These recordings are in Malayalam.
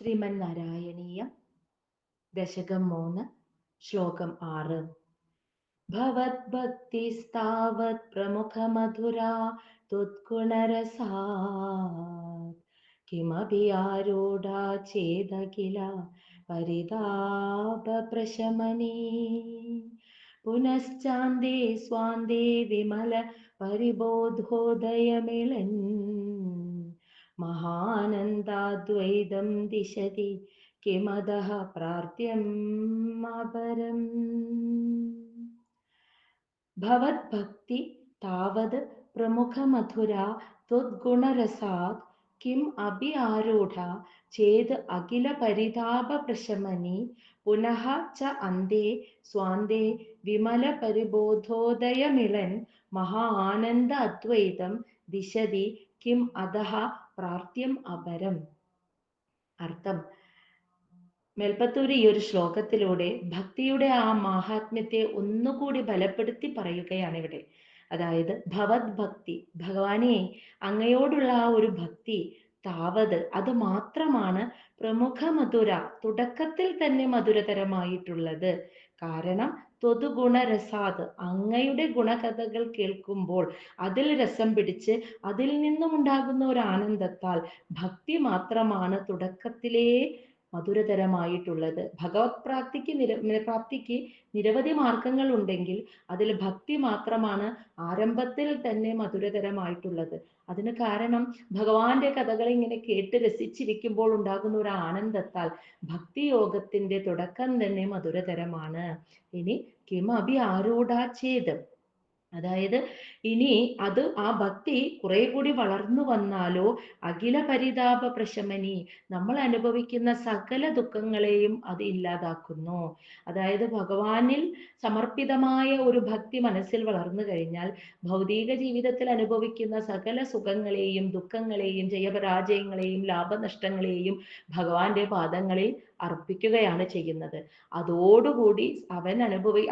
ശ്രീമന്നാരായണീയം ദശകം 3 ശ്ലോകം 6. ഭവദ്ഭക്തിസ്താവത് പ്രമുഖമധുരാ ത്വദ്ഗുണരസാത് കിമപി ആരൂഢാ ചേദഖില പരിതാപപ്രശമനീ പുനശ്ചാന്ദേ സ്വാന്തേ വിമല പരിബോധോദയമിളൻ മഹാനന്ദാദ്വൈതം ദിശതി കിമദഃ പ്രാർത്ഥ്യം അപരം. ഭവദ്ഭക്തി താവത് പ്രമുഖമധുരാ ത്വദ്ഗുണരസാത് കിം അഭി ആരൂഢ ചേത് അഖില പരിതാപപ്രശമനീ പുനഃ ച അന്തേ സ്വാന്തേ വിമല പരിബോധോദയമിളൻ മഹാ ആനന്ദ അദ്വൈതം ദിശതി കിം അധഃ പ്രാർത്ഥ്യം അപരം. അർത്ഥം: മേൽപ്പത്തൂര് ഈ ഒരു ശ്ലോകത്തിലൂടെ ഭക്തിയുടെ ആ മാഹാത്മ്യത്തെ ഒന്നുകൂടി ബലപ്പെടുത്തി പറയുകയാണ് ഇവിടെ. അതായത് ഭവത് ഭക്തി, ഭഗവാനെ അങ്ങയോടുള്ള ആ ഒരു ഭക്തി, താവത് അത് മാത്രമാണ് പ്രമുഖ മധുര, തുടക്കത്തിൽ തന്നെ മധുരതരമായിട്ടുള്ളത്. കാരണം ത്വതുഗുണരസാത്, അങ്ങയുടെ ഗുണകഥകൾ കേൾക്കുമ്പോൾ അതിൽ രസം പിടിച്ച് അതിൽ നിന്നും ഉണ്ടാകുന്ന ഒരു ആനന്ദത്താൽ ഭക്തി മാത്രമാണ് തുടക്കത്തിലേ മധുരതരമായിട്ടുള്ളത്. ഭഗവത് പ്രാപ്തിക്ക് നിരവധി മാർഗങ്ങൾ ഉണ്ടെങ്കിൽ അതിൽ ഭക്തി മാത്രമാണ് ആരംഭത്തിൽ തന്നെ മധുരതരമായിട്ടുള്ളത്. അതിന് കാരണം ഭഗവാന്റെ കഥകൾ ഇങ്ങനെ കേട്ട് രസിച്ചിരിക്കുമ്പോൾ ഉണ്ടാകുന്ന ഒരു ആനന്ദത്താൽ ഭക്തിയോഗത്തിന്റെ തുടക്കം തന്നെ മധുരതരമാണ്. ഇനി കിമപി ആരൂഢാ ചേത്, അതായത് ഇനി അത് ആ ഭക്തി കുറെ കൂടി വളർന്നു വന്നാലോ അഖില പരിതാപ പ്രശമനി, നമ്മൾ അനുഭവിക്കുന്ന സകല ദുഃഖങ്ങളെയും അത് ഇല്ലാതാക്കുന്നു. അതായത് ഭഗവാനിൽ സമർപ്പിതമായ ഒരു ഭക്തി മനസ്സിൽ വളർന്നു കഴിഞ്ഞാൽ ഭൗതിക ജീവിതത്തിൽ അനുഭവിക്കുന്ന സകല സുഖങ്ങളെയും ദുഃഖങ്ങളെയും ജയപരാജയങ്ങളെയും ലാഭനഷ്ടങ്ങളെയും ഭഗവാന്റെ പാദങ്ങളിൽ അർപ്പിക്കുകയാണ് ചെയ്യുന്നത്. അതോടുകൂടി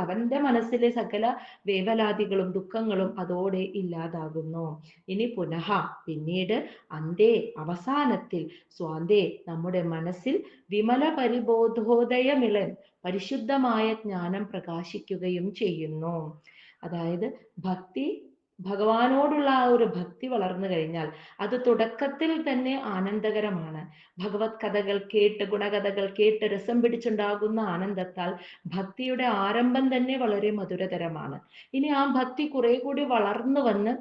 അവന്റെ മനസ്സിലെ സകല വേവലാതികളും ദുഃഖങ്ങളും അതോടെ ഇല്ലാതാകുന്നു. ഇനി പുനഃ, പിന്നീട് അന്തേ, അവസാനത്തിൽ, സ്വാന്തേ, നമ്മുടെ മനസ്സിൽ വിമല പരിബോധോദയമിളൻ, പരിശുദ്ധമായ ജ്ഞാനം പ്രകാശിക്കുകയും ചെയ്യുന്നു. അതായത് ഭഗവാനോടുള്ള ആ ഒരു ഭക്തി വളർന്നു കഴിഞ്ഞാൽ അത് തുടക്കത്തിൽ തന്നെ ആനന്ദകരമാണ്. ഭഗവത് കഥകൾ കേട്ട്, ഗുണകഥകൾ കേട്ട് രസം പിടിച്ചുണ്ടാകുന്ന ആനന്ദത്താൽ ഭക്തിയുടെ ആരംഭം തന്നെ വളരെ മധുരതരമാണ്. ഇനി ആ ഭക്തി കുറെ കൂടി വളർന്നു വന്ന്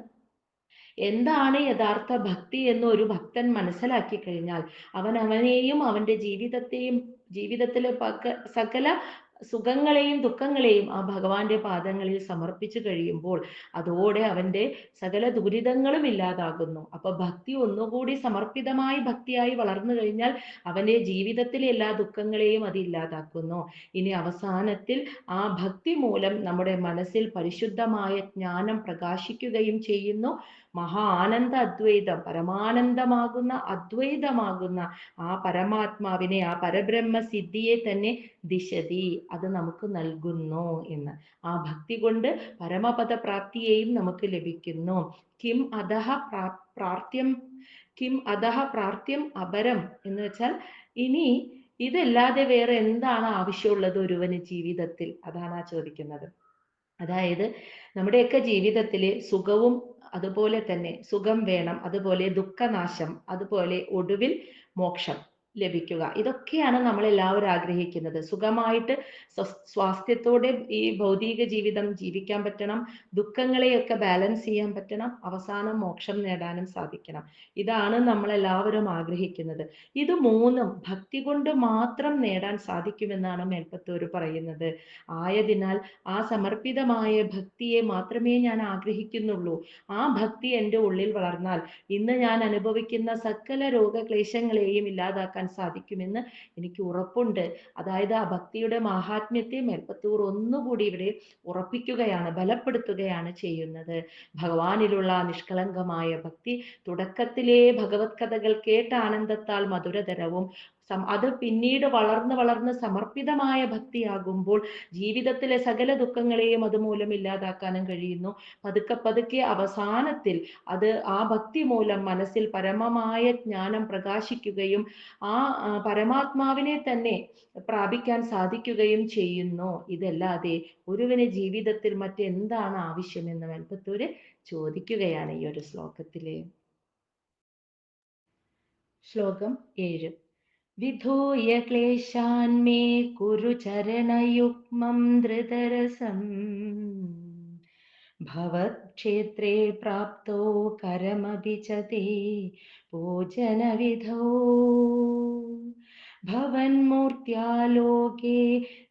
എന്താണ് യഥാർത്ഥ ഭക്തി എന്ന് ഒരു ഭക്തൻ മനസ്സിലാക്കി കഴിഞ്ഞാൽ അവനെയും അവന്റെ ജീവിതത്തിലെ സകല സുഖങ്ങളെയും ദുഃഖങ്ങളെയും ആ ഭഗവാന്റെ പാദങ്ങളിൽ സമർപ്പിച്ചു കഴിയുമ്പോൾ അതോടെ അവന്റെ സകല ദുരിതങ്ങളും ഇല്ലാതാകുന്നു. അപ്പൊ ഭക്തി ഒന്നുകൂടി സമർപ്പിതമായി ഭക്തിയായി വളർന്നു കഴിഞ്ഞാൽ അവന്റെ ജീവിതത്തിലെ എല്ലാ ദുഃഖങ്ങളെയും അത് ഇല്ലാതാക്കുന്നു. ഇനി അവസാനത്തിൽ ആ ഭക്തി മൂലം നമ്മുടെ മനസ്സിൽ പരിശുദ്ധമായ ജ്ഞാനം പ്രകാശിക്കുകയും ചെയ്യുന്നു. മഹാ ആനന്ദ അദ്വൈതം, പരമാനന്ദമാകുന്ന അദ്വൈതമാകുന്ന ആ പരമാത്മാവിനെ, ആ പരബ്രഹ്മ സിദ്ധിയെ തന്നെ ദിശതി, അത് നമുക്ക് നൽകുന്നു എന്ന്. ആ ഭക്തി കൊണ്ട് പരമപദ പ്രാപ്തിയെയും നമുക്ക് ലഭിക്കുന്നു. കിം അധഃ പ്രാർത്ഥ്യം അപരം എന്ന് വെച്ചാൽ ഇനി ഇതല്ലാതെ വേറെ എന്താണ് ആവശ്യമുള്ളത് ഒരുവന് ജീവിതത്തിൽ, അതാണ് ആ ചോദിക്കുന്നത്. അതായത് നമ്മുടെയൊക്കെ ജീവിതത്തില് സുഖവും അതുപോലെ തന്നെ സുഖം വേണം, അതുപോലെ ദുഃഖനാശം, അതുപോലെ ഒടുവിൽ മോക്ഷം ലഭിക്കുക, ഇതൊക്കെയാണ് നമ്മൾ എല്ലാവരും ആഗ്രഹിക്കുന്നത്. സുഖമായിട്ട് സ്വാസ്ഥ്യത്തോടെ ഈ ഭൗതിക ജീവിതം ജീവിക്കാൻ പറ്റണം, ദുഃഖങ്ങളെയൊക്കെ ബാലൻസ് ചെയ്യാൻ പറ്റണം, അവസാനം മോക്ഷം നേടാനും സാധിക്കണം. ഇതാണ് നമ്മൾ എല്ലാവരും ആഗ്രഹിക്കുന്നത്. ഇത് മൂന്നും ഭക്തി കൊണ്ട് മാത്രം നേടാൻ സാധിക്കുമെന്നാണ് മേൽപ്പത്തൂര് പറയുന്നത്. ആയതിനാൽ ആ സമർപ്പിതമായ ഭക്തിയെ മാത്രമേ ഞാൻ ആഗ്രഹിക്കുന്നുള്ളൂ. ആ ഭക്തി എൻ്റെ ഉള്ളിൽ വളർന്നാൽ ഇന്ന് ഞാൻ അനുഭവിക്കുന്ന സകല രോഗക്ലേശങ്ങളെയും ഇല്ലാതാക്കാൻ സാധിക്കുമെന്ന് എനിക്ക് ഉറപ്പുണ്ട്. അതായത് ആ ഭക്തിയുടെ മാഹാത്മ്യത്തെ മേൽപ്പത്തൂർ ഒന്നുകൂടി ഇവിടെ ഉറപ്പിക്കുകയാണ്, ബലപ്പെടുത്തുകയാണ് ചെയ്യുന്നത്. ഭഗവാനിലുള്ള നിഷ്കളങ്കമായ ഭക്തി തുടക്കത്തിലെ ഭഗവത് കഥകൾ കേട്ട ആനന്ദത്താൽ മധുരതരവും അത് പിന്നീട് വളർന്ന് വളർന്ന് സമർപ്പിതമായ ഭക്തിയാകുമ്പോൾ ജീവിതത്തിലെ സകല ദുഃഖങ്ങളെയും അതുമൂലം ഇല്ലാതാക്കാനും കഴിയുന്നു. പതുക്കെ പതുക്കെ അവസാനത്തിൽ അത് ആ ഭക്തി മൂലം മനസ്സിൽ പരമമായ ജ്ഞാനം പ്രകാശിക്കുകയും ആ പരമാത്മാവിനെ തന്നെ പ്രാപിക്കാൻ സാധിക്കുകയും ചെയ്യുന്നു. ഇതല്ലാതെ ഒരുവന് ജീവിതത്തിൽ മറ്റെന്താണ് ആവശ്യമെന്ന് മേൽപ്പത്തൂര് ചോദിക്കുകയാണ് ഈ ഒരു ശ്ലോകത്തില്. ശ്ലോകം 7. വിധൂയ ക്ലേശാന്മേ കുരു ചരണയുഗ്മം ധൃതരസം ഭവക്ഷേത്രേ പ്രാപ്തോ കരമപി ച തേ പൂജനവിധോ ഭവന്മൂർത്യാലോകേ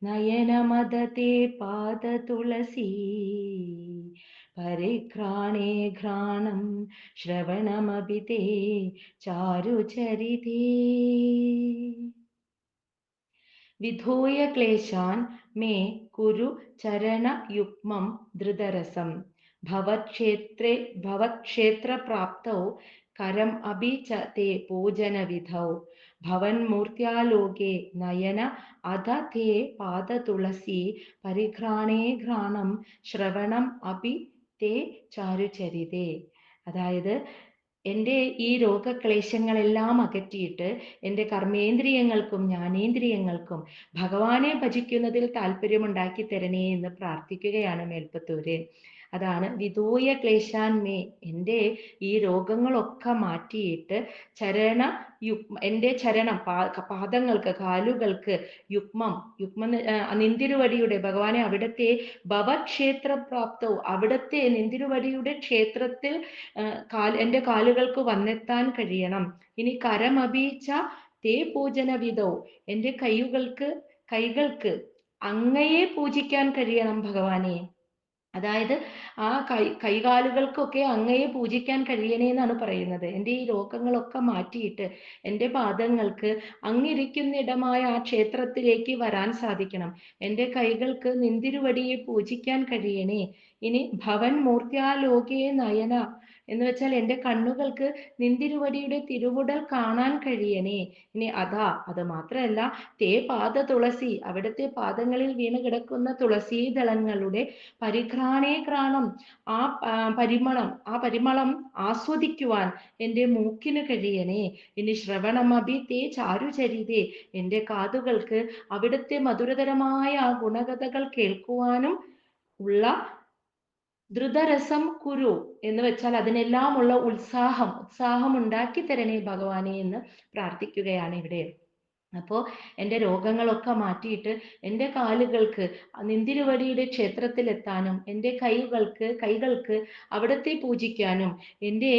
നയനമദതേ പാദതുളസീ പരിഘ്രാണേ ഘ്രാണം ശ്രവണമപി തേ ചാരുചരിതേ. വിധൂയ ക്ലേശാൻ മേ കുരു ചരണയുഗ്മം ധൃതരസം ഭവക്ഷേത്രപ്രാപ്തൗ കരം അഭി ച തേ പൂജനവിധൗ ഭവന്മൂർത്യാലോകേ നയന അധ തേ പാദതുളസി പരിഘ്രാണേ ഘ്രാണം ശ്രവണം അപി തേ ചാരുചരിതേ. അതായത് എൻ്റെ ഈ രോഗക്ലേശങ്ങളെല്ലാം അകറ്റിയിട്ട് എൻ്റെ കർമ്മേന്ദ്രിയങ്ങൾക്കും ജ്ഞാനേന്ദ്രിയങ്ങൾക്കും ഭഗവാനെ ഭജിക്കുന്നതിൽ താല്പര്യമുണ്ടാക്കി തരണേ എന്ന് പ്രാർത്ഥിക്കുകയാണ് മേൽപ്പത്തൂര്. അതാണ് വിധൂയ ക്ലേശാൻ മേ, എൻ്റെ ഈ രോഗങ്ങളൊക്കെ മാറ്റിയിട്ട് എൻ്റെ ചരണം പാദങ്ങൾക്ക് കാലുകൾക്ക് യുഗ്മം നിന്തിരുവടിയുടെ ഭഗവാനെ അവിടത്തെ ഭവക്ഷേത്രപ്രാപ്തവും അവിടത്തെ നിന്തിരുവടിയുടെ ക്ഷേത്രത്തിൽ എൻ്റെ കാലുകൾക്ക് വന്നെത്താൻ കഴിയണം. ഇനി കരമപീച്ച തേ പൂജന വിധോ, എൻ്റെ കൈകൾക്ക് അങ്ങയെ പൂജിക്കാൻ കഴിയണം ഭഗവാനെ. അതായത് ആ കൈകാലുകൾക്കൊക്കെ അങ്ങയെ പൂജിക്കാൻ കഴിയണേ എന്നാണ് പറയുന്നത്. എൻ്റെ ഈ രോഗങ്ങളൊക്കെ മാറ്റിയിട്ട് എൻ്റെ പാദങ്ങൾക്ക് അങ്ങിരിക്കുന്നിടമായ ആ ക്ഷേത്രത്തിലേക്ക് വരാൻ സാധിക്കണം. എൻ്റെ കൈകൾക്ക് നിന്തിരുവടിയെ പൂജിക്കാൻ കഴിയണേ. ഇനി ഭവൻ മൂർത്തിയാലോകേ നയന എന്ന് വെച്ചാൽ എൻ്റെ കണ്ണുകൾക്ക് നിന്തിരുവടിയുടെ തിരുവുടൽ കാണാൻ കഴിയണേ. ഇനി അത് മാത്രമല്ല, തേ പാദ തുളസി, അവിടുത്തെ പാദങ്ങളിൽ വീണ് കിടക്കുന്ന തുളസീ ദളങ്ങളുടെ പരിഘ്രാണേ ഘ്രാണം, ആ പരിമളം ആസ്വദിക്കുവാൻ എൻ്റെ മൂക്കിന് കഴിയണേ. ഇനി ശ്രവണമഭി തേ ചാരുചരിതേ, എൻ്റെ കാതുകൾക്ക് അവിടുത്തെ മധുരതരമായ ആ ഗുണകഥകൾ കേൾക്കുവാനും ഉള്ള ധൃതരസം കുരു എന്ന് വെച്ചാൽ അതിനെല്ലാമുള്ള ഉത്സാഹം ഉണ്ടാക്കി തരണേ ഭഗവാനെ എന്ന് പ്രാർത്ഥിക്കുകയാണ് ഇവിടെ. അപ്പോൾ എൻ്റെ രോഗങ്ങളൊക്കെ മാറ്റിയിട്ട് എൻ്റെ കാലുകൾക്ക് നിന്തിരുവടിയുടെ ക്ഷേത്രത്തിലെത്താനും എൻ്റെ കൈകൾക്ക് അവിടത്തെ പൂജിക്കാനും എൻ്റെ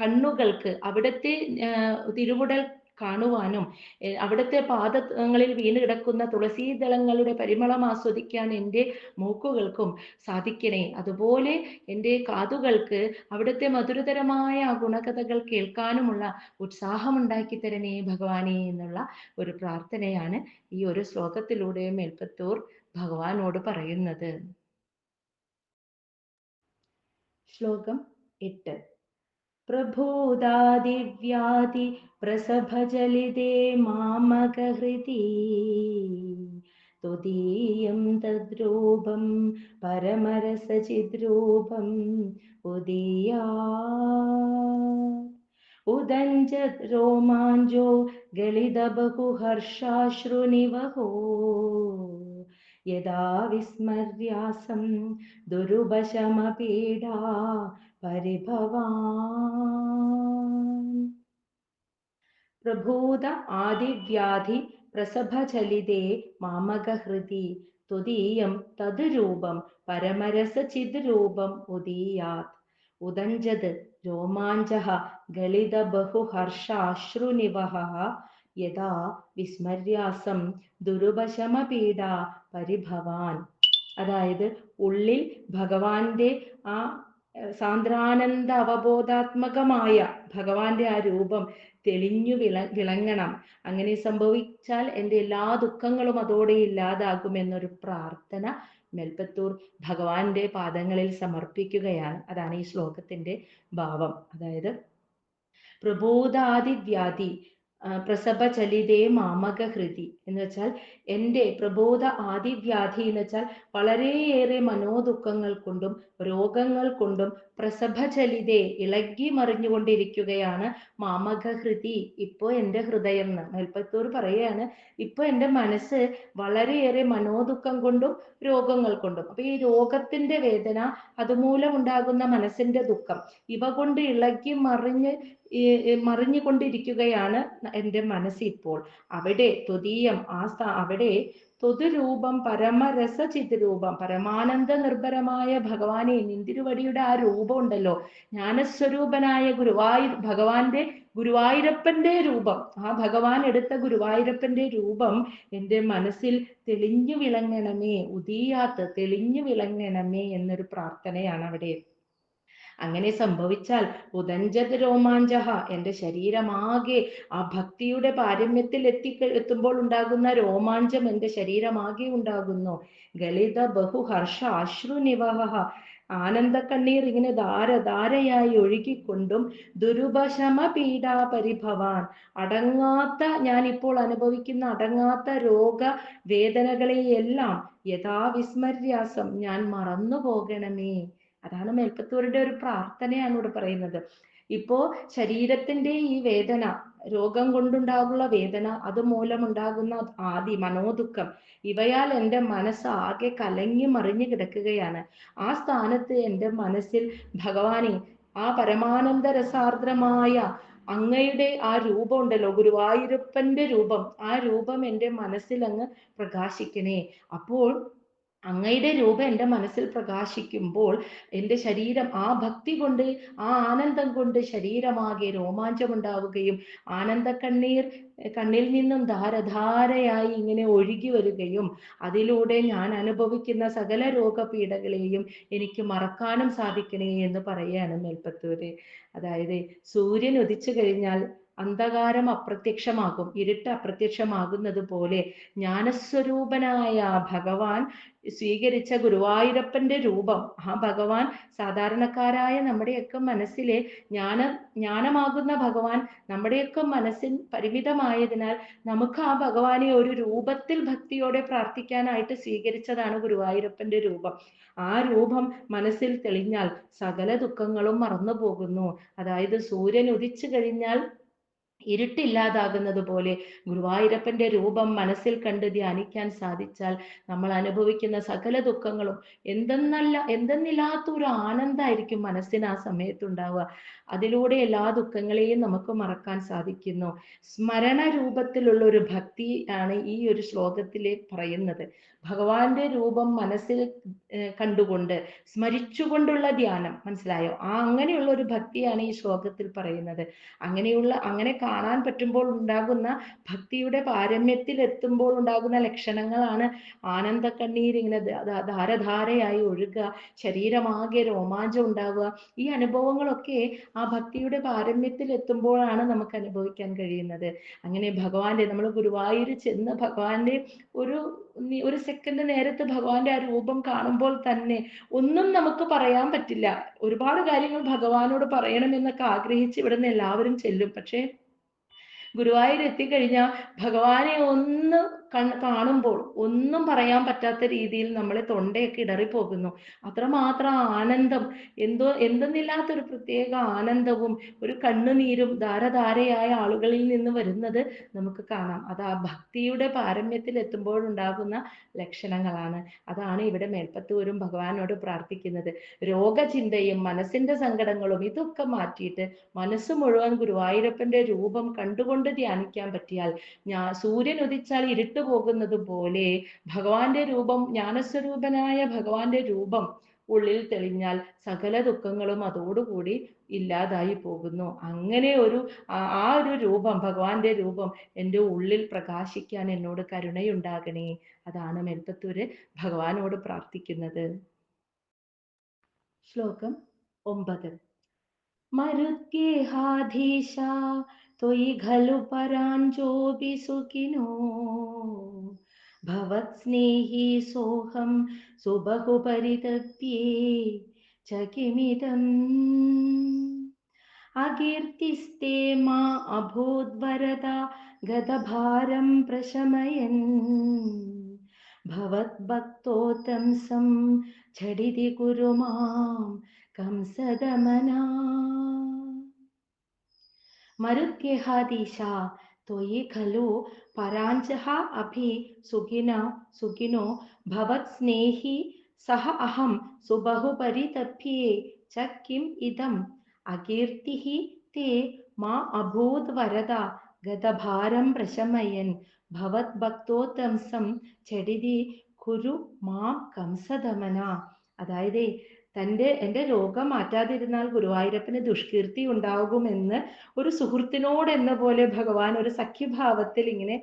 കണ്ണുകൾക്ക് അവിടത്തെ തിരുവുടൽ കാണുവാനും അവിടുത്തെ പാദങ്ങളിൽ വീണ് കിടക്കുന്ന തുളസീദളങ്ങളുടെ പരിമളം ആസ്വദിക്കാൻ എൻ്റെ മൂക്കുകൾക്കും സാധിക്കണേ. അതുപോലെ എൻ്റെ കാതുകൾക്ക് അവിടുത്തെ മധുരതരമായ ആ ഗുണകഥകൾ കേൾക്കാനുമുള്ള ഉത്സാഹമുണ്ടാക്കി തരണേ ഭഗവാനെ എന്നുള്ള ഒരു പ്രാർത്ഥനയാണ് ഈ ഒരു ശ്ലോകത്തിലൂടെ മേൽപ്പത്തൂർ ഭഗവാനോട് പറയുന്നത്. ശ്ലോകം 8. പ്രഭൂതാദിവ്യാധി പ്രസഭജലിതേ മാമകഹൃതി തുദീയം തദ്രൂപം പരമരസചിദ്രൂപം ഉദീയാ ഉദഞ്ചത് രോമാഞ്ചോ ഗളിതബഹുഹർഷാശ്രുനിവഹോ യദാ വിസ്മര്യാസം ദുരുപശമപീഡാ പരിഭവാൻ. പ്രഭൂത ആദിവ്യാധി പ്രസഭചലിതേ മാമകഹൃതി തുദീയം തദ്രൂപം പരമരസചിദ്രൂപം ഉദീയാത് ഉദഞ്ചത് രോമാഞ്ചഃ ഗളിതബഹുഹർഷാശ്രുനിവഹഃ യദാ വിസ്മര്യാസം ദുരുപശമപീഡാ പരിഭവാൻ. അതായത് ഉള്ളിൽ ഭഗവാന്റെ ആ സാന്ദ്രാനന്ദ അവബോധാത്മകമായ ഭഗവാന്റെ ആ രൂപം തെളിഞ്ഞു വിളങ്ങണം. അങ്ങനെ സംഭവിച്ചാൽ എൻ്റെ എല്ലാ ദുഃഖങ്ങളും അതോടെ ഇല്ലാതാകുമെന്നൊരു പ്രാർത്ഥന മേൽപ്പത്തൂർ ഭഗവാന്റെ പാദങ്ങളിൽ സമർപ്പിക്കുകയാണ്. അതാണ് ഈ ശ്ലോകത്തിന്റെ ഭാവം. അതായത് പ്രബോധാദിവ്യാധി, പ്രസഭചലിതേ മാമക ഹൃതി എന്ന് വെച്ചാൽ എൻ്റെ പ്രബോധ ആദിവ്യാധി എന്ന് വെച്ചാൽ വളരെയേറെ മനോദുഃഖങ്ങൾ കൊണ്ടും രോഗങ്ങൾ കൊണ്ടും പ്രസഭചലിതേ ഇളകി മറിഞ്ഞുകൊണ്ടിരിക്കുകയാണ് മാമക ഹൃതി, ഇപ്പോ എൻ്റെ ഹൃദയം എന്ന് മേൽപ്പത്തൂർ പറയുകയാണ്. ഇപ്പൊ എൻ്റെ മനസ്സ് വളരെയേറെ മനോദുഃഖം കൊണ്ടും രോഗങ്ങൾ കൊണ്ടും, അപ്പൊ ഈ രോഗത്തിന്റെ വേദന, അതുമൂലം ഉണ്ടാകുന്ന മനസ്സിന്റെ ദുഃഖം, ഇവ കൊണ്ട് ഇളകി മറിഞ്ഞുകൊണ്ടിരിക്കുകയാണ് എൻ്റെ മനസ്സ് ഇപ്പോൾ. അവിടെ ത്വതീയം അവിടെ ത്വതുരൂപം പരമരസ ചിദ്രൂപം, പരമാനന്ദ നിർഭരമായ ഭഗവാനെ നിന്തിരുവടിയുടെ ആ രൂപം ഉണ്ടല്ലോ, ജ്ഞാനസ്വരൂപനായ ഭഗവാന്റെ ഗുരുവായൂരപ്പന്റെ രൂപം, ആ ഭഗവാൻ എടുത്ത ഗുരുവായൂരപ്പന്റെ രൂപം എൻ്റെ മനസ്സിൽ തെളിഞ്ഞു വിളങ്ങണമേ, ഉദീയാത്ത് തെളിഞ്ഞു വിളങ്ങണമേ എന്നൊരു പ്രാർത്ഥനയാണ് അവിടെ. അങ്ങനെ സംഭവിച്ചാൽ ഉദഞ്ചത് രോമാഞ്ചഹ, എൻ്റെ ശരീരമാകെ ആ ഭക്തിയുടെ പാരമ്യത്തിൽ എത്തുമ്പോൾ ഉണ്ടാകുന്ന രോമാഞ്ചം എൻ്റെ ശരീരമാകെ ഉണ്ടാകുന്നു. ഗളിത ബഹുഹർഷ അശ്രുനിവഹ, ആനന്ദ കണ്ണീർ ഇങ്ങനെ ധാരധാരയായി ഒഴുകിക്കൊണ്ടും ദുരുപശമ പീഡാ പരിഭവാൻ, അടങ്ങാത്ത ഞാൻ ഇപ്പോൾ അനുഭവിക്കുന്ന അടങ്ങാത്ത രോഗ വേദനകളെയെല്ലാം യഥാവിസ്മര്യാസം ഞാൻ മറന്നു പോകണമേ. അതാണ് മേൽപ്പത്തൂരുടെ ഒരു പ്രാർത്ഥനയാണ് ഇവിടെ പറയുന്നത്. ഇപ്പോ ശരീരത്തിന്റെ ഈ വേദന, രോഗം കൊണ്ടുണ്ടാകുന്ന വേദന, അതുമൂലമുണ്ടാകുന്ന ആദി മനോദുഃഖം, ഇവയാൽ എൻ്റെ മനസ്സ് ആകെ കലങ്ങി മറിഞ്ഞു കിടക്കുകയാണ്. ആ സ്ഥാനത്ത് എൻ്റെ മനസ്സിൽ ഭഗവാനെ, ആ പരമാനന്ദ രസാർദ്രമായ അങ്ങയുടെ ആ രൂപം ഉണ്ടല്ലോ, ഗുരുവായൂരപ്പന്റെ രൂപം, ആ രൂപം എൻ്റെ മനസ്സിൽ അങ്ങ് പ്രകാശിക്കണേ. അപ്പോൾ അങ്ങയുടെ രൂപം എൻ്റെ മനസ്സിൽ പ്രകാശിക്കുമ്പോൾ എൻ്റെ ശരീരം ആ ഭക്തി കൊണ്ട്, ആ ആനന്ദം കൊണ്ട് ശരീരമാകെ രോമാഞ്ചമുണ്ടാവുകയും ആനന്ദ കണ്ണിൽ നിന്നും ധാരധാരയായി ഇങ്ങനെ ഒഴുകി വരികയും അതിലൂടെ ഞാൻ അനുഭവിക്കുന്ന സകല രോഗപീഠകളെയും എനിക്ക് മറക്കാനും സാധിക്കണേ എന്ന് പറയുകയാണ് മേൽപ്പത്തൂര്. അതായത് സൂര്യൻ ഉദിച്ചു കഴിഞ്ഞാൽ അന്ധകാരം അപ്രത്യക്ഷമാകും, ഇരുട്ട് അപ്രത്യക്ഷമാകുന്നത് പോലെ ജ്ഞാനസ്വരൂപനായ ഭഗവാൻ സ്വീകരിച്ച ഗുരുവായൂരപ്പന്റെ രൂപം, ആ ഭഗവാൻ സാധാരണക്കാരായ നമ്മുടെയൊക്കെ മനസ്സിലെ ജ്ഞാനമാകുന്ന ഭഗവാൻ നമ്മുടെയൊക്കെ മനസ്സിൽ പരിമിതമായതിനാൽ നമുക്ക് ആ ഭഗവാനെ ഒരു രൂപത്തിൽ ഭക്തിയോടെ പ്രാർത്ഥിക്കാനായിട്ട് സ്വീകരിച്ചതാണ് ഗുരുവായൂരപ്പന്റെ രൂപം. ആ രൂപം മനസ്സിൽ തെളിഞ്ഞാൽ സകല ദുഃഖങ്ങളും മറന്നു പോകുന്നു. അതായത് സൂര്യൻ ഉദിച്ചു കഴിഞ്ഞാൽ ഇരുട്ടില്ലാതാകുന്നത് പോലെ ഗുരുവായൂരപ്പന്റെ രൂപം മനസ്സിൽ കണ്ട് ധ്യാനിക്കാൻ സാധിച്ചാൽ നമ്മൾ അനുഭവിക്കുന്ന സകല ദുഃഖങ്ങളും എന്തെന്നില്ലാത്ത ഒരു ആനന്ദമായിരിക്കും മനസ്സിന് ആ സമയത്തുണ്ടാവുക. അതിലൂടെ എല്ലാ ദുഃഖങ്ങളെയും നമുക്ക് മറക്കാൻ സാധിക്കുന്നു. സ്മരണ രൂപത്തിലുള്ള ഒരു ഭക്തി ആണ് ഈ ഒരു ശ്ലോകത്തില് പറയുന്നത്. ഭഗവാന്റെ രൂപം മനസ്സിൽ കണ്ടുകൊണ്ട് സ്മരിച്ചുകൊണ്ടുള്ള ധ്യാനം, മനസ്സിലായോ? അങ്ങനെയുള്ള ഒരു ഭക്തിയാണ് ഈ ശ്ലോകത്തിൽ പറയുന്നത്. അങ്ങനെ കാണാൻ പറ്റുമ്പോൾ ഉണ്ടാകുന്ന ഭക്തിയുടെ പാരമ്യത്തിൽ എത്തുമ്പോൾ ഉണ്ടാകുന്ന ലക്ഷണങ്ങളാണ് ആനന്ദ കണ്ണീർ ഇങ്ങനെ ധാരധാരയായി ഒഴുകുക, ശരീരമാകെ രോമാഞ്ചം ഉണ്ടാവുക. ഈ അനുഭവങ്ങളൊക്കെ ആ ഭക്തിയുടെ പാരമ്യത്തിൽ എത്തുമ്പോഴാണ് നമുക്ക് അനുഭവിക്കാൻ കഴിയുന്നത്. അങ്ങനെ നമ്മൾ ഗുരുവായൂർ ചെന്ന് ഭഗവാന്റെ ഒരു സെക്കൻഡ് നേരത്ത് ഭഗവാന്റെ ആ രൂപം കാണുമ്പോൾ തന്നെ ഒന്നും നമുക്ക് പറയാൻ പറ്റില്ല. ഒരുപാട് കാര്യങ്ങൾ ഭഗവാനോട് പറയണമെന്നൊക്കെ ആഗ്രഹിച്ച് ഇവിടുന്ന് എല്ലാവരും ചെല്ലും. പക്ഷേ ഗുരുവായൂർ എത്തിക്കഴിഞ്ഞാൽ ഭഗവാനെ ഒന്ന് കാണുമ്പോൾ ഒന്നും പറയാൻ പറ്റാത്ത രീതിയിൽ നമ്മളെ തൊണ്ടയൊക്കെ ഇടറിപ്പോകുന്നു. അത്രമാത്രം ആനന്ദം, എന്തെന്നില്ലാത്തൊരു പ്രത്യേക ആനന്ദവും ഒരു കണ്ണുനീരും ധാരധാരയായ ആളുകളിൽ നിന്ന് വരുന്നത് നമുക്ക് കാണാം. അത് ആ ഭക്തിയുടെ പാരമ്യത്തിൽ എത്തുമ്പോഴുണ്ടാകുന്ന ലക്ഷണങ്ങളാണ്. അതാണ് ഇവിടെ മേൽപ്പത്തൂരും ഭഗവാനോട് പ്രാർത്ഥിക്കുന്നത്. രോഗചിന്തയും മനസ്സിന്റെ സങ്കടങ്ങളും ഇതൊക്കെ മാറ്റിയിട്ട് മനസ്സ് മുഴുവൻ ഗുരുവായൂരപ്പന്റെ രൂപം കണ്ടുകൊണ്ട് ധ്യാനിക്കാൻ പറ്റിയാൽ, സൂര്യൻ ഉദിച്ചാൽ ഇരുട്ട് പോകുന്നത് പോലെ ഭഗവാന്റെ രൂപം, ജ്ഞാനസ്വരൂപനായ ഭഗവാന്റെ രൂപം ഉള്ളിൽ തെളിഞ്ഞാൽ സകല ദുഃഖങ്ങളും അതോടുകൂടി ഇല്ലാതായി പോകുന്നു. അങ്ങനെ ആ ഒരു രൂപം, ഭഗവാന്റെ രൂപം എൻ്റെ ഉള്ളിൽ പ്രകാശിക്കാൻ എന്നോട് കരുണയുണ്ടാകണേ. അതാണ് മേൽപ്പത്തൂര് ഭഗവാനോട് പ്രാർത്ഥിക്കുന്നത്. ശ്ലോകം 9. മരുത്ഗേഹാധീശ ത്വയി ഖലു പരാഞ്ജോപി സുഖിനോ ഭവത്സ്നേഹി സോഹം സുബഹുപരിതപ്യേ ച കിമിദം. അകീർത്തിസ്തേ മാ അഭൂദ്വരദ ഗതഭാരം പ്രശമയൻ ഭവദ്ഭക്തോത്തംസം ഝടിതി കുരു മാം കംസദമനാ. മരുത്ഗേഹാദീശ ത്വയി ഖലു പരാഞ്ജഃ അഭി സുഖിനോ ഭവത് സ്നേഹി സഹ അഹം സുബഹുപരിതപ്യേ ച കിം ഇദം അകീർത്തിഃ തേ മാ അഭൂത് വരദ ഗതഭാരം പ്രശമയൻ ഭവദ്ഭക്തോത്തംസം ഝടിതി കുരു മാം കംസദമന. അതായത് എൻ്റെ രോഗം മാറ്റാതിരുന്നാൽ ഗുരുവായൂരപ്പന് ദുഷ്കീർത്തി ഉണ്ടാകുമെന്ന് ഒരു സുഹൃത്തിനോട് എന്ന പോലെ ഭഗവാൻ ഒരു സഖ്യഭാവത്തിൽ ഇങ്ങനെ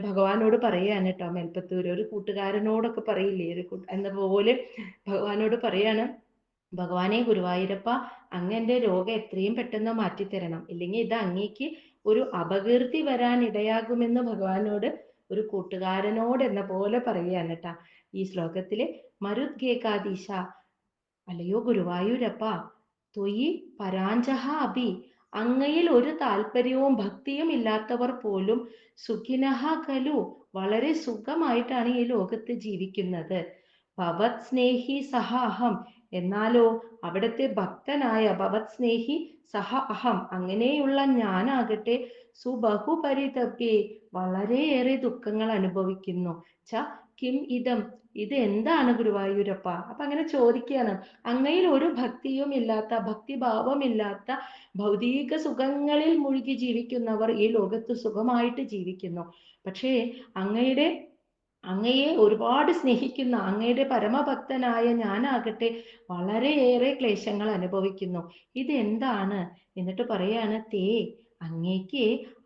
ഭഗവാനോട് പറയാണ് കേട്ടോ. മേൽപ്പത്തൂർ ഒരു കൂട്ടുകാരനോടൊക്കെ പറയില്ലേ, എന്ന പോലെ ഭഗവാനോട് പറയാണ്, ഭഗവാനെ ഗുരുവായൂരപ്പ, അങ്ങ് എൻ്റെ രോഗം എത്രയും പെട്ടെന്ന് മാറ്റിത്തരണം, ഇല്ലെങ്കിൽ ഇത് അങ്ങേക്ക് ഒരു അപകീർത്തി വരാൻ ഇടയാകുമെന്ന് ഭഗവാനോട് ഒരു കൂട്ടുകാരനോട് എന്ന പോലെ പറയുകയാണ് കേട്ടാ ഈ ശ്ലോകത്തില്. മരുദ്ഗേകാദീശ, അല്ലയോ ഗുരുവായൂരപ്പ, ത്വയി പരാഞ്ജഹ അഭി, അങ്ങയിൽ ഒരു താല്പര്യവും ഭക്തിയും ഇല്ലാത്തവർ പോലും സുഖിനഹ ഖലു, വളരെ സുഖമായിട്ടാണ് ഈ ലോകത്ത് ജീവിക്കുന്നത്. ഭവത് സ്നേഹി സഹ അഹം, എന്നാലോ അവിടുത്തെ ഭക്തനായ ഭവത് സ്നേഹി സഹ അഹം, അങ്ങനെയുള്ള ഞാനാകട്ടെ സുബഹുപരിതപ്യേ, വളരെയേറെ ദുഃഖങ്ങൾ അനുഭവിക്കുന്നു. ച കിം ഇതം, ഇത് എന്താണ് ഗുരുവായൂരപ്പ? അപ്പൊ അങ്ങനെ ചോദിക്കുകയാണ്. അങ്ങയിൽ ഒരു ഭക്തിയും ഇല്ലാത്ത, ഭക്തിഭാവമില്ലാത്ത, ഭൗതിക സുഖങ്ങളിൽ മുഴുകി ജീവിക്കുന്നവർ ഈ ലോകത്ത് സുഖമായിട്ട് ജീവിക്കുന്നു. പക്ഷേ അങ്ങയെ ഒരുപാട് സ്നേഹിക്കുന്ന അങ്ങയുടെ പരമഭക്തനായ ഞാനാകട്ടെ വളരെയേറെ ക്ലേശങ്ങൾ അനുഭവിക്കുന്നു. ഇത് എന്താണ്? എന്നിട്ട് പറയാണ്, തേ അങ്ങേക്ക്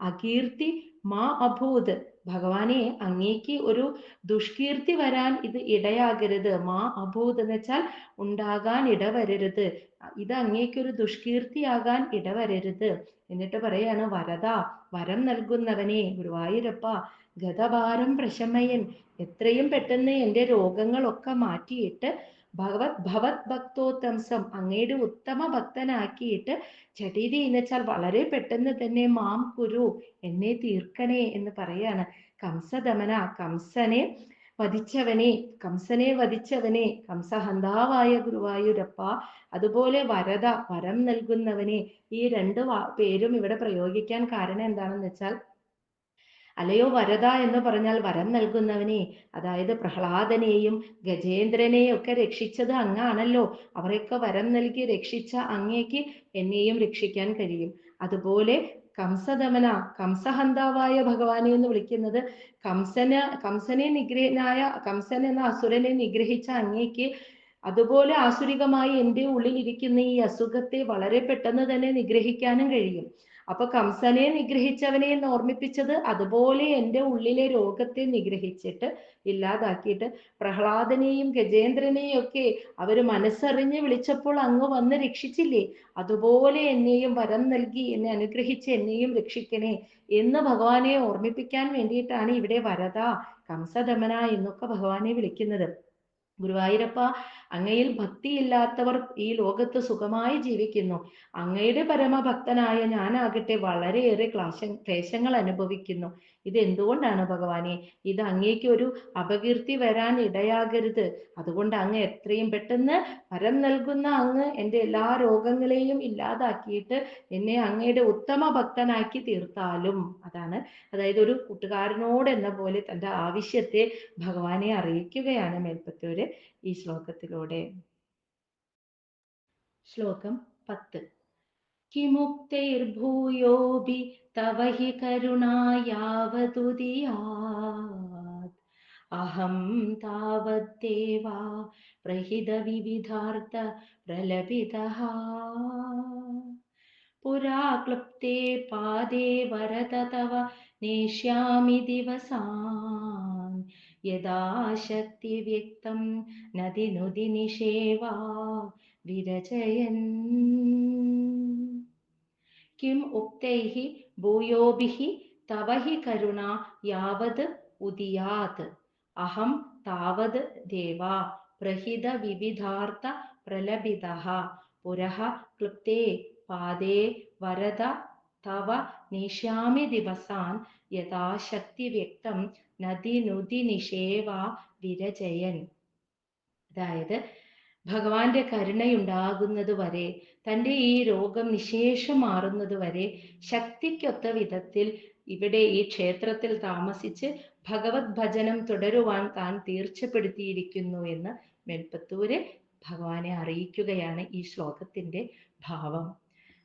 അകീർത്തി മാ അഭൂത്, ഭഗവാനെ അങ്ങേക്ക് ഒരു ദുഷ്കീർത്തി വരാൻ ഇത് ഇടയാകരുത്. മാ അഭൂത് എന്ന് വെച്ചാൽ ഉണ്ടാകാൻ ഇടവരരുത്, ഇത് അങ്ങേക്കൊരു ദുഷ്കീർത്തിയാകാൻ ഇടവരരുത്. എന്നിട്ട് പറയാണ്, വരദ, വരം നൽകുന്നവനെ ഗുരുവായൂരപ്പ, ഗതഭാരം പ്രശമയൻ, എത്രയും പെട്ടെന്ന് എൻ്റെ രോഗങ്ങളൊക്കെ മാറ്റിയിട്ട് ഭവത് ഭക്തോത്തംസം, അങ്ങയുടെ ഉത്തമ ഭക്തനാക്കിയിട്ട് ചടീതി എന്ന് വെച്ചാൽ വളരെ പെട്ടെന്ന് തന്നെ മാം കുരു, എന്നെ തീർക്കണേ എന്ന് പറയാണ്. കംസദമന, കംസനെ വധിച്ചവനെ, കംസഹന്താവായ ഗുരുവായൂരപ്പ, അതുപോലെ വരദ, വരം നൽകുന്നവനെ. ഈ രണ്ട് പേരും ഇവിടെ പ്രയോഗിക്കാൻ കാരണം എന്താണെന്ന് വെച്ചാൽ, അലയോ വരദ എന്ന് പറഞ്ഞാൽ വരം നൽകുന്നവനെ, അതായത് പ്രഹ്ലാദനെയും ഗജേന്ദ്രനെയും ഒക്കെ രക്ഷിച്ചത് അങ്ങാണല്ലോ. അവരെയൊക്കെ വരം നൽകി രക്ഷിച്ച അങ്ങേക്ക് എന്നെയും രക്ഷിക്കാൻ കഴിയും. അതുപോലെ കംസദമന, കംസഹന്താവായ ഭഗവാനെ എന്ന് വിളിക്കുന്നത്, കംസനെ നിഗ്രഹനായ, കംസൻ എന്ന അസുരനെ നിഗ്രഹിച്ച അങ്ങേക്ക് അതുപോലെ ആസുരികമായി എൻ്റെ ഉള്ളിലിരിക്കുന്ന ഈ അസുഖത്തെ വളരെ പെട്ടെന്ന് തന്നെ നിഗ്രഹിക്കാനും കഴിയും. അപ്പൊ കംസനെ നിഗ്രഹിച്ചവനെ എന്ന് ഓർമ്മിപ്പിച്ചത്, അതുപോലെ എൻ്റെ ഉള്ളിലെ രോഗത്തെ നിഗ്രഹിച്ചിട്ട് ഇല്ലാതാക്കിയിട്ട് പ്രഹ്ലാദനെയും ഗജേന്ദ്രനെയും ഒക്കെ അവര് മനസ്സറിഞ്ഞ് വിളിച്ചപ്പോൾ അങ്ങ് വന്ന് രക്ഷിച്ചില്ലേ, അതുപോലെ എന്നെയും വരം നൽകി എന്നെ അനുഗ്രഹിച്ച് എന്നെയും രക്ഷിക്കണേ എന്ന് ഭഗവാനെ ഓർമ്മിപ്പിക്കാൻ വേണ്ടിയിട്ടാണ് ഇവിടെ വരദ, കംസദമന എന്നൊക്കെ ഭഗവാനെ വിളിക്കുന്നത്. ഗുരുവായൂരപ്പ, അങ്ങയിൽ ഭക്തിയില്ലാത്തവർ ഈ ലോകത്ത് സുഖമായി ജീവിക്കുന്നു. അങ്ങയുടെ പരമഭക്തനായ ഞാനാകട്ടെ വളരെയേറെ ക്ലേശങ്ങൾ അനുഭവിക്കുന്നു. ഇത് എന്തുകൊണ്ടാണ് ഭഗവാനെ? ഇത് അങ്ങേക്ക് ഒരു അപകീർത്തി വരാൻ ഇടയാകരുത്. അതുകൊണ്ട് അങ്ങ് എത്രയും പെട്ടെന്ന് വരം നൽകുന്ന അങ്ങ് എൻ്റെ എല്ലാ രോഗങ്ങളെയും ഇല്ലാതാക്കിയിട്ട് എന്നെ അങ്ങയുടെ ഉത്തമ ഭക്തനാക്കി തീർത്താലും. അതായത് ഒരു കൂട്ടുകാരനോട് എന്ന പോലെ തൻ്റെ ആവശ്യത്തെ ഭഗവാനെ അറിയിക്കുകയാണ് മേൽപ്പത്തൂര് ഈ ശ്ലോകത്തിലൂടെ. ശ്ലോകം 10. കിമുക്തൈർഭൂയോപി തവ ഹി കരുണായാവതുദിയാത് അഹം താവദ്ദേവാ പ്രഹിത വിവിധാർത്ഥ പ്രലപിതഃ പുരാ ക്ലുപ്തേ പാദേ വരദ തവ നേഷ്യാമി ദിവസാൻ യഥാ ശക്തി വ്യക്തം നദി നുദി നിഷേവാ വിരചയൻ. കിം ഉക്തൈഹി ഭൂയോഭിഹി തവ ഹി കരുണ യാവത് ഉദിയാത് അഹം താവത് ദേവാ പ്രഹിത വിവിധാർത്ഥ പ്രലപിതഃ പുരഃ ക്ലുപ്തേ പാദേ വരദ തവ നേഷ്യാമി ദിവസാൻ യഥാശക്തി വ്യക്തം നദി നുതി നിഷേവ വിരജയൻ. അതായത് ഭഗവാന്റെ കരുണയുണ്ടാകുന്നത് വരെ, തൻ്റെ ഈ രോഗം നിശേഷം മാറുന്നത് വരെ ശക്തിക്കൊത്ത വിധത്തിൽ ഇവിടെ ഈ ക്ഷേത്രത്തിൽ താമസിച്ച് ഭഗവത് ഭജനം തുടരുവാൻ താൻ തീർച്ചപ്പെടുത്തിയിരിക്കുന്നു എന്ന് മേൽപ്പത്തൂര് ഭഗവാനെ അറിയിക്കുകയാണ് ഈ ശ്ലോകത്തിന്റെ ഭാവം.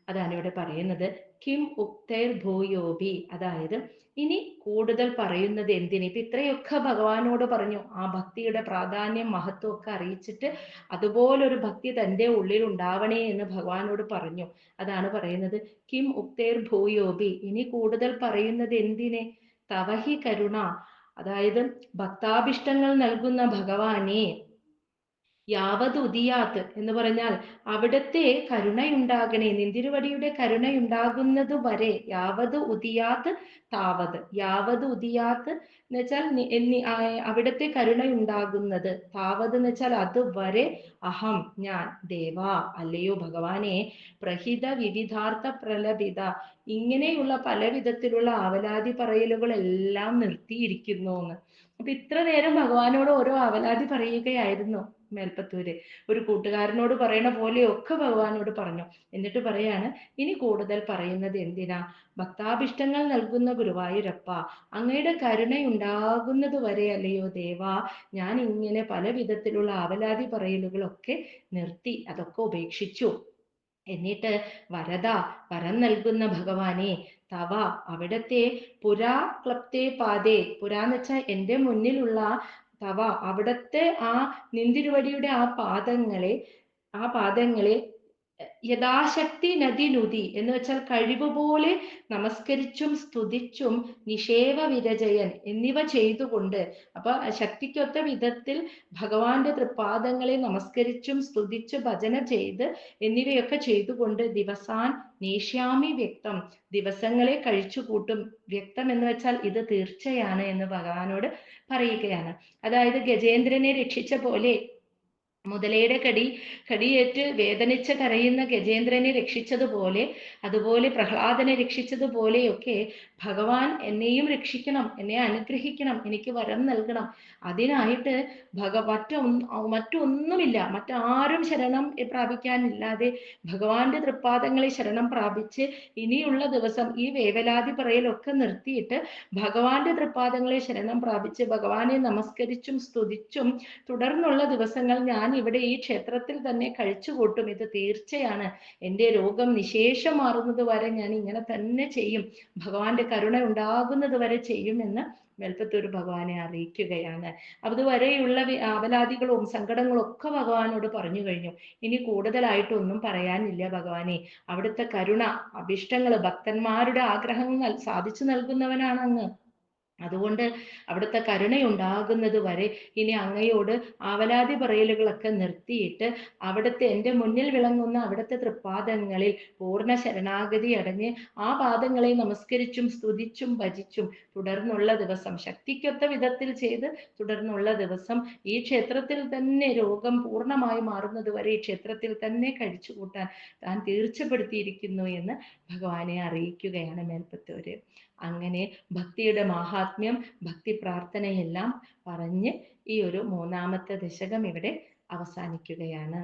അതാണ് ഇവിടെ പറയുന്നത്. കിം ഉക്തൈർ ഭൂയോബി, അതായത് ഇനി കൂടുതൽ പറയുന്നത് എന്തിന്? ഇപ്പൊ ഇത്രയൊക്കെ ഭഗവാനോട് പറഞ്ഞു, ആ ഭക്തിയുടെ പ്രാധാന്യം മഹത്വം ഒക്കെ അറിയിച്ചിട്ട് അതുപോലൊരു ഭക്തി തൻ്റെ ഉള്ളിൽ ഉണ്ടാവണേ എന്ന് ഭഗവാനോട് പറഞ്ഞു. അതാണ് പറയുന്നത് കിം ഉക്തൈർ ഭൂയോബി, ഇനി കൂടുതൽ പറയുന്നത് എന്തിന്? തവഹി കരുണ, അതായത് ഭക്താഭിഷ്ടങ്ങൾ നൽകുന്ന ഭഗവാനെ, യാവത് ഉദിയാത്ത് എന്ന് പറഞ്ഞാൽ അവിടുത്തെ കരുണയുണ്ടാകണേ, നിന്തിരുവടിയുടെ കരുണയുണ്ടാകുന്നത് വരെ, യാവത് ഉദിയാത്ത് താവത്, യാവത് ഉദിയാത്ത് എന്ന് വെച്ചാൽ അവിടുത്തെ കരുണയുണ്ടാകുന്നത്, താവത് എന്ന് വെച്ചാൽ അതുവരെ, അഹം ഞാൻ, ദേവാ അല്ലയോ ഭഗവാനെ, പ്രഹിത വിവിധാർത്ഥ പ്രലപിത, ഇങ്ങനെയുള്ള പല വിധത്തിലുള്ള ആവലാതി പറയലുകളെല്ലാം നിർത്തിയിരിക്കുന്നു എന്ന്. അപ്പൊ ഇത്ര നേരം ഭഗവാനോട് ഓരോ ആവലാതി പറയുകയായിരുന്നു മേൽപ്പത്തൂര്. ഒരു കൂട്ടുകാരനോട് പറയണ പോലെയൊക്കെ ഭഗവാനോട് പറഞ്ഞു. എന്നിട്ട് പറയാണ് ഇനി കൂടുതൽ പറയുന്നത് എന്തിനാ? ഭക്താഭിഷ്ടങ്ങൾ നൽകുന്ന ഗുരുവായൂരപ്പ, അങ്ങയുടെ കരുണയുണ്ടാകുന്നത് വരെ അല്ലയോ ദേവാ ഞാൻ ഇങ്ങനെ പല വിധത്തിലുള്ള ആവലാതി പറയലുകളൊക്കെ നിർത്തി, അതൊക്കെ ഉപേക്ഷിച്ചു. എന്നിട്ട് വരദ, വരം നൽകുന്ന ഭഗവാനെ, തവ അവിടത്തെ, പുരാ ക്ലപ്തേ പാതേ, പുരാന്ന് വെച്ചാൽ എൻ്റെ മുന്നിലുള്ള തവ അവിടത്തെ ആ നിന്തിരുവടിയുടെ ആ പാദങ്ങളെ യഥാശക്തി നദി നുതി എന്ന് വെച്ചാൽ കഴിവ് പോലെ നമസ്കരിച്ചും സ്തുതിച്ചും നിഷേവ വിരജയൻ എന്നിവ ചെയ്തുകൊണ്ട്, അപ്പൊ ശക്തിക്കൊത്ത വിധത്തിൽ ഭഗവാന്റെ തൃപ്പാദങ്ങളെ നമസ്കരിച്ചും സ്തുതിച്ച് ഭജന ചെയ്ത് എന്നിവയൊക്കെ ചെയ്തുകൊണ്ട് ദിവസാൻ നേഷ്യാമി വ്യക്തം, ദിവസങ്ങളെ കഴിച്ചു കൂട്ടും. വ്യക്തം എന്ന് വെച്ചാൽ ഇത് തീർച്ചയാണ് എന്ന് ഭഗവാനോട് പറയുകയാണ്. അതായത് ഗജേന്ദ്രനെ രക്ഷിച്ച പോലെ, മുതലയുടെ കടിയേറ്റ് വേദനിച്ച് കരയുന്ന ഗജേന്ദ്രനെ രക്ഷിച്ചതുപോലെ, അതുപോലെ പ്രഹ്ലാദനെ രക്ഷിച്ചതുപോലെയൊക്കെ ഭഗവാൻ എന്നെയും രക്ഷിക്കണം, എന്നെ അനുഗ്രഹിക്കണം, എനിക്ക് വരം നൽകണം. അതിനായിട്ട് മറ്റൊന്നുമില്ല, മറ്റാരും ശരണം പ്രാപിക്കാനില്ലാതെ ഭഗവാന്റെ തൃപ്പാദങ്ങളെ ശരണം പ്രാപിച്ച് ഇനിയുള്ള ദിവസം ഈ വേവലാതി പറയലൊക്കെ നിർത്തിയിട്ട് ഭഗവാന്റെ തൃപ്പാദങ്ങളെ ശരണം പ്രാപിച്ച് ഭഗവാനെ നമസ്കരിച്ചും സ്തുതിച്ചും തുടർന്നുള്ള ദിവസങ്ങൾ ഞാൻ ഇവിടെ ഈ ക്ഷേത്രത്തിൽ തന്നെ കഴിച്ചുകൂട്ടും. ഇത് തീർച്ചയാണ്. എൻ്റെ രോഗം നിശേഷം മാറുന്നത് വരെ ഞാൻ ഇങ്ങനെ തന്നെ ചെയ്യും, ഭഗവാന്റെ കരുണ ഉണ്ടാകുന്നത് വരെ ചെയ്യുമെന്ന് മേൽപ്പത്തൂർ ഭഗവാനെ അറിയിക്കുകയാണ്. അതുവരെയുള്ള ആവലാദികളും സങ്കടങ്ങളും ഒക്കെ ഭഗവാനോട് പറഞ്ഞു കഴിഞ്ഞു. ഇനി കൂടുതലായിട്ടൊന്നും പറയാനില്ല ഭഗവാനെ. അവിടുത്തെ കരുണ, അഭിഷ്ടങ്ങൾ, ഭക്തന്മാരുടെ ആഗ്രഹങ്ങൾ സാധിച്ചു നൽകുന്നവനാണ് അങ്ങ്. അതുകൊണ്ട് അവിടുത്തെ കരുണയുണ്ടാകുന്നത് വരെ ഇനി അങ്ങയോട് ആവലാതി പറയലുകളൊക്കെ നിർത്തിയിട്ട് അവിടുത്തെ എൻ്റെ മുന്നിൽ വിളങ്ങുന്ന അവിടുത്തെ തൃപ്പാദങ്ങളിൽ പൂർണ്ണ ശരണാഗതി അടഞ്ഞ് ആ പാദങ്ങളെ നമസ്കരിച്ചും സ്തുതിച്ചും ഭജിച്ചും തുടർന്നുള്ള ദിവസം ശക്തിക്കൊത്ത വിധത്തിൽ ചെയ്ത് തുടർന്നുള്ള ദിവസം ഈ ക്ഷേത്രത്തിൽ തന്നെ രോഗം പൂർണ്ണമായി മാറുന്നത് വരെ ഈ ക്ഷേത്രത്തിൽ തന്നെ കഴിച്ചുകൂട്ടാൻ താൻ തീർച്ചപ്പെടുത്തിയിരിക്കുന്നു എന്ന് ഭഗവാനെ അറിയിക്കുകയാണ് മേൽപ്പത്തൂര്. അങ്ങനെ ഭക്തിയുടെ മാഹാത്മ്യം, ഭക്തി പ്രാർത്ഥനയെല്ലാം പറഞ്ഞ് ഈ ഒരു മൂന്നാമത്തെ ദശകം ഇവിടെ അവസാനിക്കുകയാണ്.